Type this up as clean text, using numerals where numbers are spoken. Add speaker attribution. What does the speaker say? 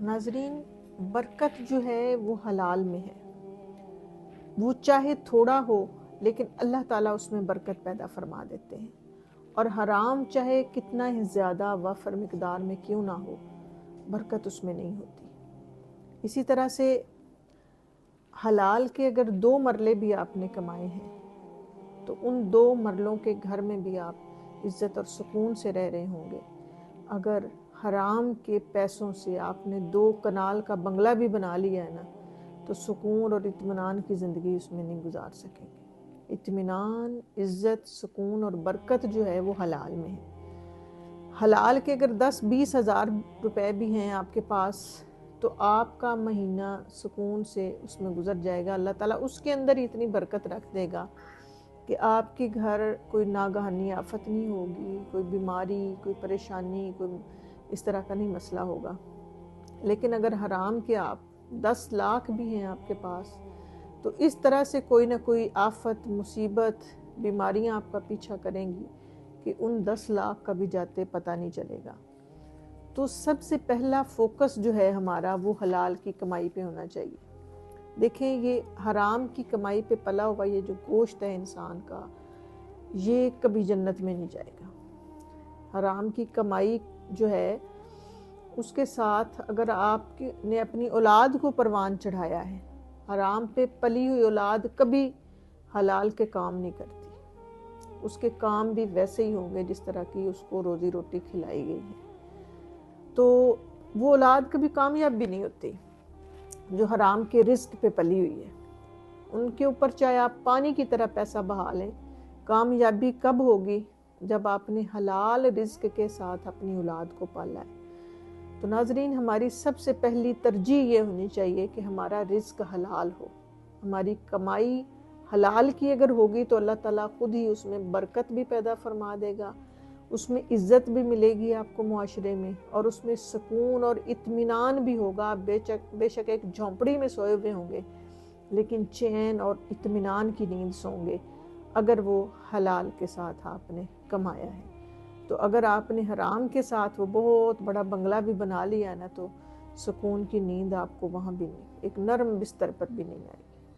Speaker 1: नाजरीन, बरकत जो है वो हलाल में है। वो चाहे थोड़ा हो लेकिन अल्लाह ताला उसमें बरकत पैदा फरमा देते हैं, और हराम चाहे कितना ही ज़्यादा वफ़र मिकदार में क्यों ना हो, बरकत उसमें नहीं होती। इसी तरह से हलाल के अगर 2 मरले भी आपने कमाए हैं तो उन 2 मरलों के घर में भी आप इज़्ज़त और सुकून से रह रहे होंगे। अगर हराम के पैसों से आपने 2 कनाल का बंगला भी बना लिया है ना, तो सुकून और इत्मीनान की ज़िंदगी उसमें नहीं गुजार सकेंगे। इत्मीनान, इज़्ज़त, सुकून और बरकत जो है वो हलाल में है। हलाल के अगर 10-20 हज़ार रुपए भी हैं आपके पास तो आपका महीना सुकून से उसमें गुजर जाएगा। अल्लाह ताला उसके अंदर ही इतनी बरकत रख देगा कि आपके घर कोई नागहानी आफत नहीं होगी, कोई बीमारी, कोई परेशानी, कोई इस तरह का नहीं मसला होगा। लेकिन अगर हराम के आप 10 लाख भी हैं आपके पास तो इस तरह से कोई ना कोई आफत, मुसीबत, बीमारियां आपका पीछा करेंगी कि उन 10 लाख का भी जाते पता नहीं चलेगा। तो सबसे पहला फोकस जो है हमारा वो हलाल की कमाई पे होना चाहिए। देखें, ये हराम की कमाई पे पला हुआ ये जो गोश्त है इंसान का, ये कभी जन्नत में नहीं जाएगा। हराम की कमाई जो है उसके साथ अगर आपने अपनी औलाद को परवान चढ़ाया है, हराम पे पली हुई औलाद कभी हलाल के काम नहीं करती। उसके काम भी वैसे ही होंगे जिस तरह की उसको रोजी रोटी खिलाई गई है। तो वो औलाद कभी कामयाब भी नहीं होती जो हराम के रिस्क पे पली हुई है। उनके ऊपर चाहे आप पानी की तरह पैसा बहा लें, कामयाबी कब होगी? जब आपने हलाल रिस्क के साथ अपनी औलाद को पाला है। तो नाजरीन, हमारी सबसे पहली तरजीह ये होनी चाहिए कि हमारा रिस्क हलाल हो। हमारी कमाई हलाल की अगर होगी तो अल्लाह ताला खुद ही उसमें बरकत भी पैदा फरमा देगा, उसमें इज़्ज़त भी मिलेगी आपको मुआशरे में, और उसमें सुकून और इत्मीनान भी होगा। आप बेशक एक झोंपड़ी में सोए हुए होंगे लेकिन चैन और इत्मीनान की नींद सोंगे अगर वो हलाल के साथ आपने कमाया है। तो अगर आपने हराम के साथ वो बहुत बड़ा बंगला भी बना लिया ना, तो सुकून की नींद आपको वहाँ भी नहीं, एक नरम बिस्तर पर भी नहीं आएगी।